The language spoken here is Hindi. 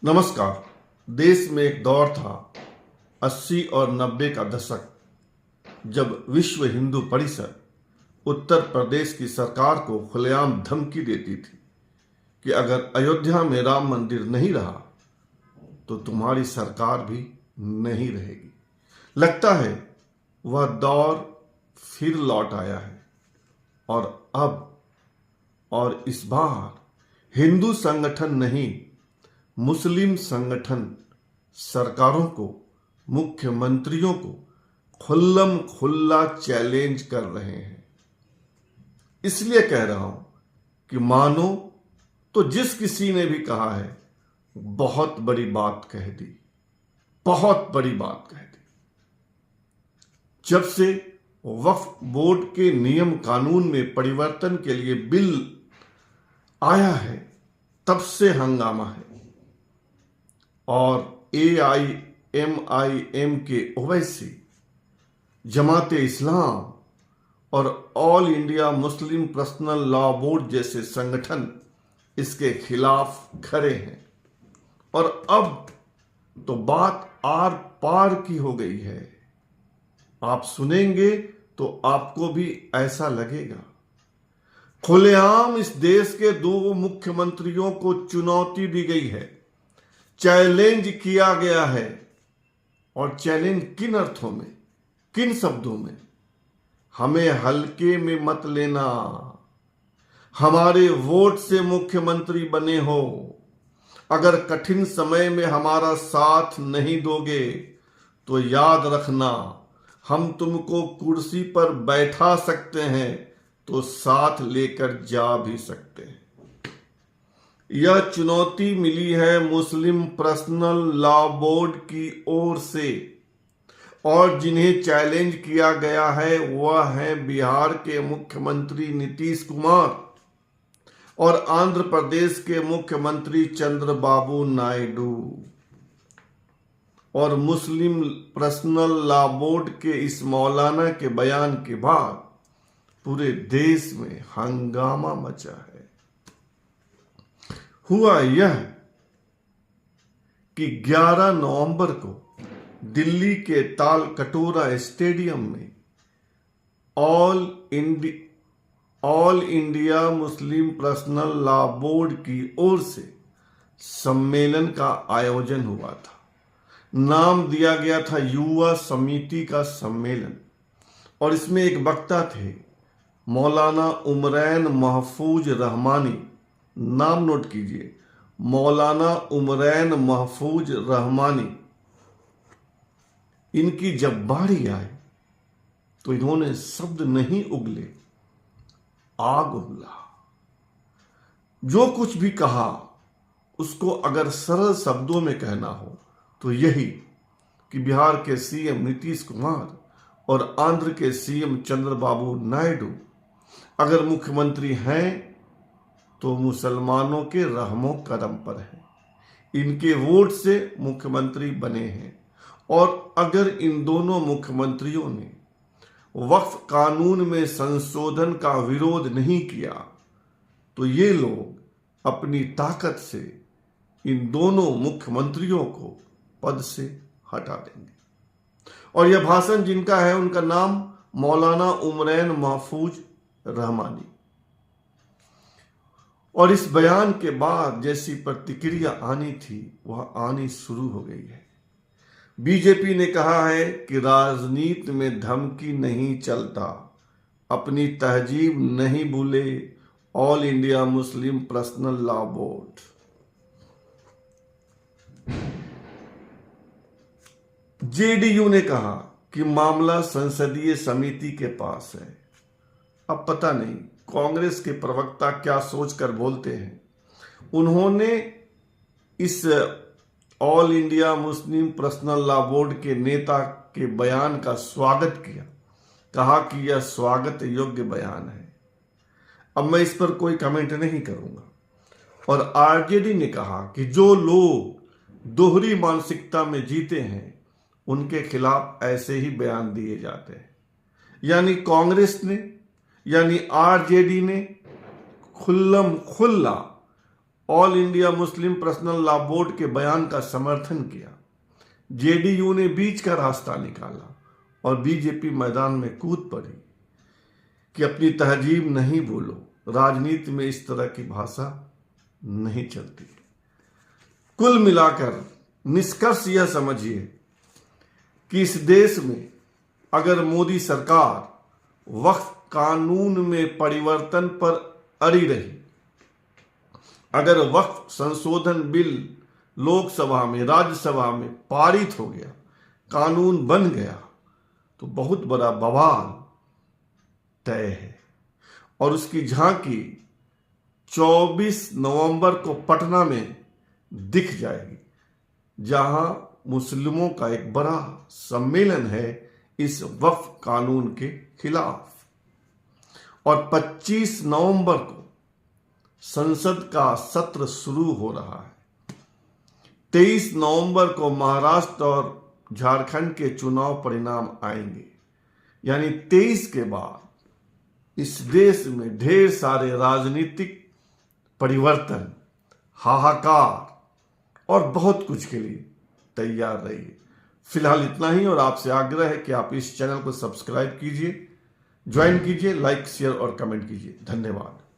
नमस्कार। देश में एक दौर था 80 और 90 का दशक, जब विश्व हिंदू परिषद उत्तर प्रदेश की सरकार को खुलेआम धमकी देती थी कि अगर अयोध्या में राम मंदिर नहीं रहा तो तुम्हारी सरकार भी नहीं रहेगी। लगता है वह दौर फिर लौट आया है और इस बार हिंदू संगठन नहीं, मुस्लिम संगठन सरकारों को, मुख्यमंत्रियों को खुल्लम खुल्ला चैलेंज कर रहे हैं। इसलिए कह रहा हूं कि मानो तो जिस किसी ने भी कहा है, बहुत बड़ी बात कह दी, बहुत बड़ी बात कह दी। जब से वक्फ बोर्ड के नियम कानून में परिवर्तन के लिए बिल आया है, तब से हंगामा है और AIMIM के ओवैसी, जमाते इस्लाम और all India Muslim personal law board जैसे संगठन इसके खिलाफ खड़े हैं। और अब तो बात आर पार की हो गई है। आप सुनेंगे तो आपको भी ऐसा लगेगा। खुलेआम इस देश के दो मुख्यमंत्रियों को चुनौती दी गई है, चैलेंज किया गया है। और चैलेंज किन अर्थों में, किन शब्दों में? हमें हल्के में मत लेना। हमारे वोट से मुख्यमंत्री बने हो, अगर कठिन समय में हमारा साथ नहीं दोगे तो याद रखना, हम तुमको कुर्सी पर बैठा सकते हैं तो साथ लेकर जा भी सकते हैं। यह चुनौती मिली है मुस्लिम पर्सनल लॉ बोर्ड की ओर से, और जिन्हें चैलेंज किया गया है वह है बिहार के मुख्यमंत्री नीतीश कुमार और आंध्र प्रदेश के मुख्यमंत्री चंद्रबाबू नायडू। और मुस्लिम पर्सनल लॉ बोर्ड के इस मौलाना के बयान के बाद पूरे देश में हंगामा मचा है। हुआ यह कि 11 नवंबर को दिल्ली के ताल कटोरा स्टेडियम में all India Muslim personal law board की ओर से सम्मेलन का आयोजन हुआ था। नाम दिया गया था युवा समिति का सम्मेलन, और इसमें एक वक्ता थे मौलाना उमरैन महफूज रहमानी। नाम नोट कीजिए, मौलाना उमरैन महफूज रहमानी। इनकी जब बारी आई तो इन्होंने शब्द नहीं उगले, आग उगला। जो कुछ भी कहा उसको अगर सरल शब्दों में कहना हो तो यही कि बिहार के सीएम नीतीश कुमार और आंध्र के सीएम चंद्रबाबू नायडू अगर मुख्यमंत्री हैं तो मुसलमानों के रहमो करम पर है। इनके वोट से मुख्यमंत्री बने हैं, और अगर इन दोनों मुख्यमंत्रियों ने वक्फ कानून में संशोधन का विरोध नहीं किया तो ये लोग अपनी ताकत से इन दोनों मुख्यमंत्रियों को पद से हटा देंगे। और यह भाषण जिनका है उनका नाम मौलाना उमरैन महफूज रहमानी। और इस बयान के बाद जैसी प्रतिक्रिया आनी थी वह आनी शुरू हो गई है। बीजेपी ने कहा है कि राजनीति में धमकी नहीं चलता, अपनी तहजीब नहीं भूले all India Muslim personal law board. JDU ने कहा कि मामला संसदीय समिति के पास है। अब पता नहीं कांग्रेस के प्रवक्ता क्या सोचकर बोलते हैं। उन्होंने इस all India Muslim personal law board के नेता के बयान का स्वागत किया, कहा कि यह स्वागत योग्य बयान है। अब मैं इस पर कोई कमेंट नहीं करूंगा। और आरजेडी ने कहा कि जो लोग दोहरी मानसिकता में जीते हैं उनके खिलाफ ऐसे ही बयान दिए जाते हैं। यानी कांग्रेस ने, यानी आरजेडी ने खुल्लम खुल्ला all India Muslim personal law board के बयान का समर्थन किया। जेडीयू ने बीच का रास्ता निकाला और बीजेपी मैदान में कूद पड़ी कि अपनी तहजीब नहीं बोलो, राजनीति में इस तरह की भाषा नहीं चलती। कुल मिलाकर निष्कर्ष यह समझिए कि इस देश में अगर मोदी सरकार वक्फ कानून में परिवर्तन पर अड़ी रही, अगर वक्फ संशोधन बिल लोकसभा में, राज्यसभा में पारित हो गया, कानून बन गया, तो बहुत बड़ा बवाल तय है। और उसकी झांकी 24 नवंबर को पटना में दिख जाएगी, जहां मुस्लिमों का एक बड़ा सम्मेलन है इस वक्फ कानून के खिलाफ। और 25 नवंबर को संसद का सत्र शुरू हो रहा है। 23 नवंबर को महाराष्ट्र और झारखंड के चुनाव परिणाम आएंगे, यानी 23 के बाद इस देश में ढेर सारे राजनीतिक परिवर्तन, हाहाकार और बहुत कुछ के लिए तैयार रहिए। फिलहाल इतना ही, और आपसे आग्रह है कि आप इस चैनल को सब्सक्राइब कीजिए, ज्वाइन कीजिए, लाइक, शेयर और कमेंट कीजिए। धन्यवाद।